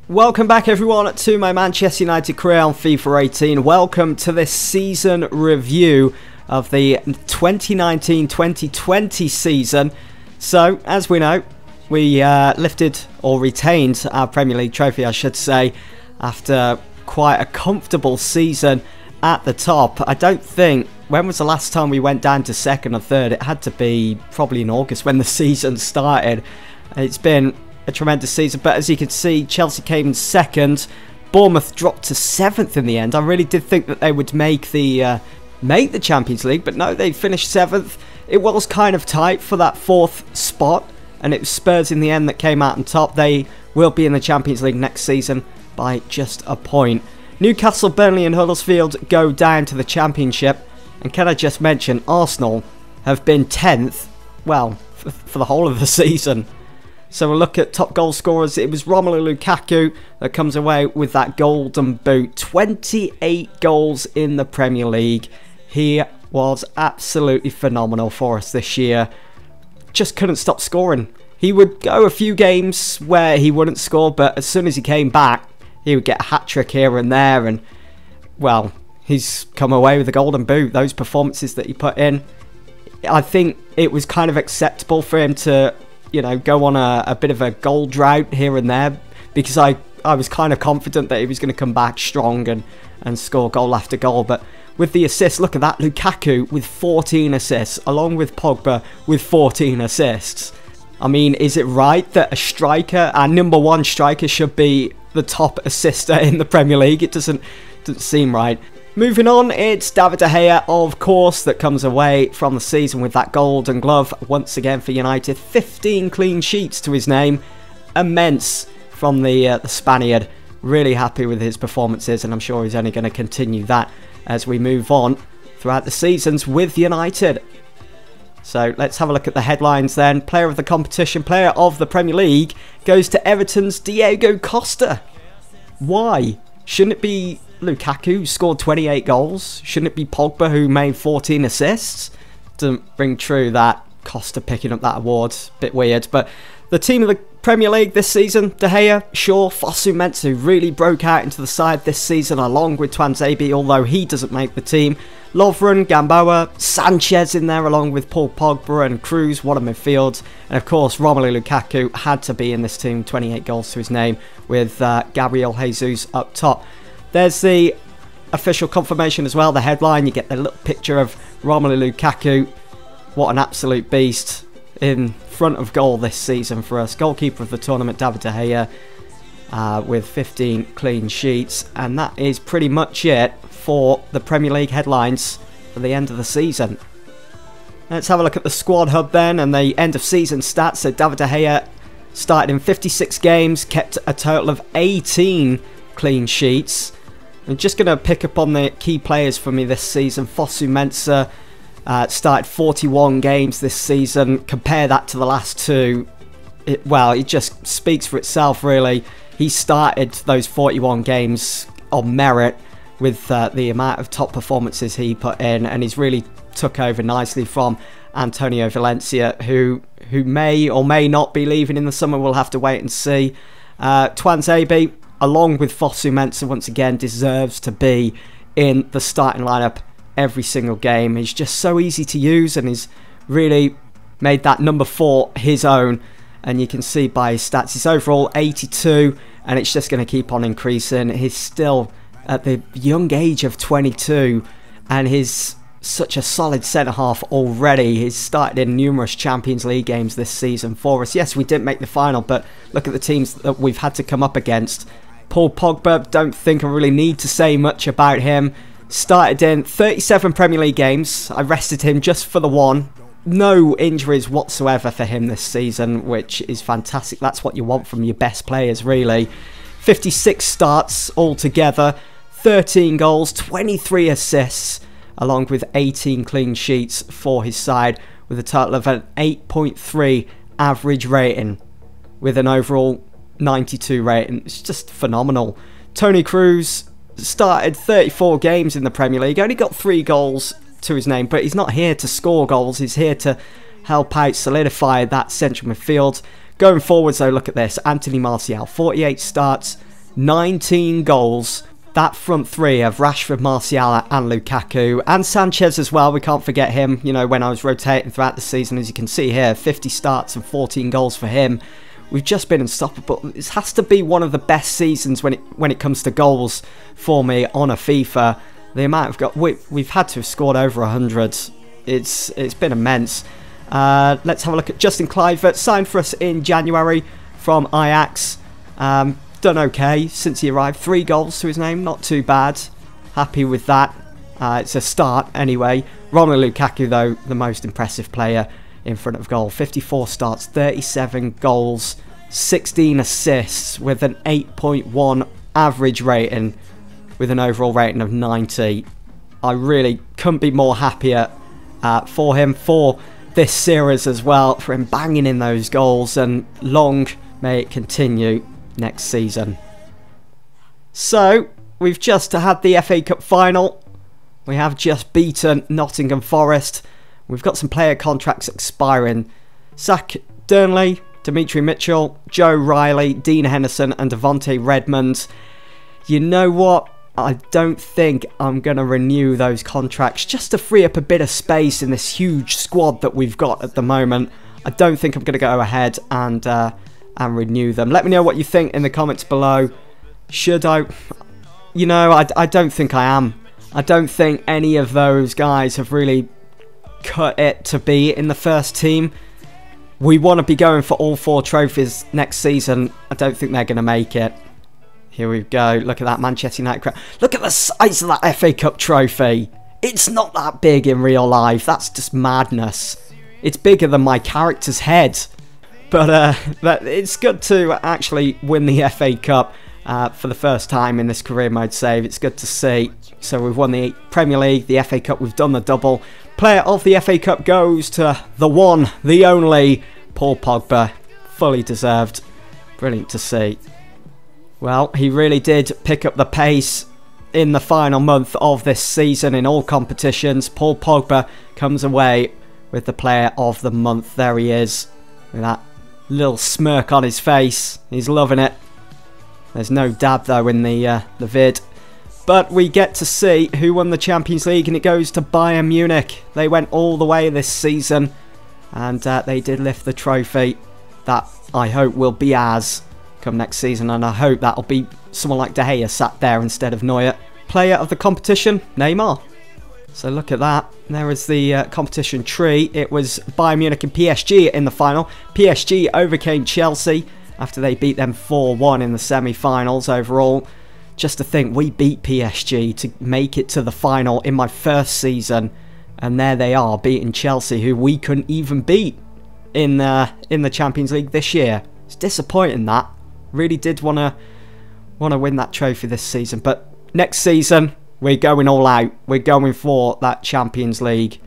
Welcome back everyone to my Manchester United career on FIFA 18. Welcome to this season review of the 2019-2020 season. So, as we know, we lifted or retained our Premier League trophy, I should say, after quite a comfortable season at the top. I don't think, when was the last time we went down to second or third? It had to be probably in August when the season started. It's been a tremendous season, but as you can see, Chelsea came in second, Bournemouth dropped to 7th in the end. I really did think that they would make the Champions League, but no, they finished 7th. It was kind of tight for that 4th spot, and it was Spurs in the end that came out on top. They will be in the Champions League next season by just a point. Newcastle, Burnley and Huddersfield go down to the Championship, and can I just mention, Arsenal have been 10th, well, for the whole of the season. So we'll look at top goal scorers. It was Romelu Lukaku that comes away with that golden boot. 28 goals in the Premier League. He was absolutely phenomenal for us this year. Just couldn't stop scoring. He would go a few games where he wouldn't score, but as soon as he came back, he would get a hat-trick here and there. And, well, he's come away with the golden boot. Those performances that he put in, I think it was kind of acceptable for him to, you know, go on a bit of a goal drought here and there, because I was kind of confident that he was going to come back strong and score goal after goal. But with the assists, look at that, Lukaku with 14 assists, along with Pogba with 14 assists. I mean, is it right that a striker, our number one striker, should be the top assister in the Premier League? It doesn't seem right. Moving on, it's David De Gea, of course, that comes away from the season with that golden glove once again for United. 15 clean sheets to his name. Immense from the Spaniard. Really happy with his performances, and I'm sure he's only going to continue that as we move on throughout the seasons with United. So let's have a look at the headlines then. Player of the competition, player of the Premier League, goes to Everton's Diego Costa. Why? Shouldn't it be Lukaku, who scored 28 goals? Shouldn't it be Pogba, who made 14 assists? Doesn't ring true that Costa picking up that award. Bit weird. But the team of the Premier League this season, De Gea, Shaw, Fosu-Mensah really broke out into the side this season along with Tuanzebe, although he doesn't make the team. Lovren, Gamboa, Sanchez in there along with Paul Pogba and Cruz. What a midfield. And of course, Romelu Lukaku had to be in this team. 28 goals to his name with Gabriel Jesus up top. There's the official confirmation as well, the headline. You get the little picture of Romelu Lukaku. What an absolute beast in front of goal this season for us. Goalkeeper of the tournament, David De Gea, with 15 clean sheets. And that is pretty much it for the Premier League headlines for the end of the season. Let's have a look at the squad hub then and the end of season stats. So David De Gea started in 56 games, kept a total of 18 clean sheets. I'm just going to pick up on the key players for me this season. Fosu-Mensah started 41 games this season. Compare that to the last two. Well, it just speaks for itself, really. He started those 41 games on merit with the amount of top performances he put in, and he's really took over nicely from Antonio Valencia, who may or may not be leaving in the summer. We'll have to wait and see. Tuanzebe, along with Fosu-Mensah, once again deserves to be in the starting lineup every single game. He's just so easy to use, and he's really made that number 4 his own. And you can see by his stats, he's overall 82, and it's just going to keep on increasing. He's still at the young age of 22, and he's such a solid centre-half already. He's started in numerous Champions League games this season for us. Yes, we didn't make the final, but look at the teams that we've had to come up against. Paul Pogba, don't think I really need to say much about him. Started in 37 Premier League games. I rested him just for the one. No injuries whatsoever for him this season, which is fantastic. That's what you want from your best players, really. 56 starts altogether, 13 goals, 23 assists, along with 18 clean sheets for his side, with a total of an 8.3 average rating, with an overall 92 rating. It's just phenomenal. Tony Cruz started 34 games in the Premier League, only got 3 goals to his name, but he's not here to score goals. He's here to help out, solidify that central midfield. Going forwards though, look at this. Anthony Martial, 48 starts, 19 goals. That front three of Rashford, Martial and Lukaku, and Sanchez as well, we can't forget him, you know, when I was rotating throughout the season, as you can see here, 50 starts and 14 goals for him. We've just been unstoppable. This has to be one of the best seasons when it comes to goals for me on a FIFA. The amount of we've had to have scored over 100. It's been immense. Let's have a look at Justin Kluivert, signed for us in January from Ajax. Done okay since he arrived. 3 goals to his name, not too bad. Happy with that. It's a start anyway. Romelu Lukaku, though, the most impressive player in front of goal. 54 starts, 37 goals, 16 assists with an 8.1 average rating with an overall rating of 90. I really couldn't be more happier for him, for this series as well, for him banging in those goals, and long may it continue next season. So we've just had the FA Cup final. We have just beaten Nottingham Forest. We've got some player contracts expiring. Zach Durnley, Dimitri Mitchell, Joe Riley, Dean Henderson and Devontae Redmond. You know what? I don't think I'm going to renew those contracts just to free up a bit of space in this huge squad that we've got at the moment. I don't think I'm going to go ahead and renew them. Let me know what you think in the comments below. Should I? You know, I don't think I am. I don't think any of those guys have really cut it to be in the first team. We want to be going for all 4 trophies next season. I don't think they're going to make it. Here we go. Look at that Manchester United crowd. Look at the size of that FA Cup trophy. It's not that big in real life. That's just madness. It's bigger than my character's head. But it's good to actually win the FA Cup for the first time in this career mode save. It's good to see. So we've won the Premier League, the FA Cup, we've done the double. Player of the FA Cup goes to the one, the only, Paul Pogba. Fully deserved. Brilliant to see. Well, he really did pick up the pace in the final month of this season in all competitions. Paul Pogba comes away with the player of the month. There he is, with that little smirk on his face. He's loving it. There's no dab though in the vid. But we get to see who won the Champions League, and it goes to Bayern Munich. They went all the way this season, and they did lift the trophy. That I hope will be ours come next season, and I hope that'll be someone like De Gea sat there instead of Neuer. Player of the competition, Neymar. So look at that. There is the competition tree. It was Bayern Munich and PSG in the final. PSG overcame Chelsea after they beat them 4-1 in the semi-finals overall. Just to think, we beat PSG to make it to the final in my first season. And there they are, beating Chelsea, who we couldn't even beat in the Champions League this year. It's disappointing that. Really did want to win that trophy this season. But next season, we're going all out. We're going for that Champions League.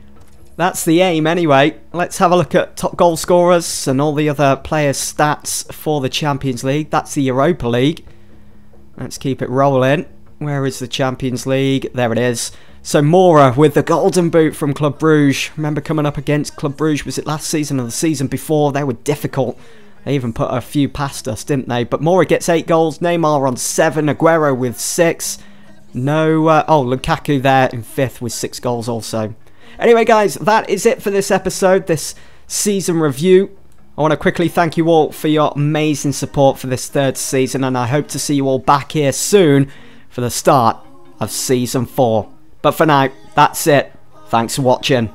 That's the aim anyway. Let's have a look at top goal scorers and all the other players' stats for the Champions League. That's the Europa League. Let's keep it rolling. Where is the Champions League? There it is. So Mora with the golden boot from Club Brugge. Remember coming up against Club Brugge, was it last season or the season before? They were difficult. They even put a few past us, didn't they? But Mora gets 8 goals. Neymar on 7. Aguero with 6. No, Lukaku there in 5th with 6 goals also. Anyway, guys, that is it for this episode, this season review. I want to quickly thank you all for your amazing support for this 3rd season, and I hope to see you all back here soon for the start of Season 4. But for now, that's it. Thanks for watching.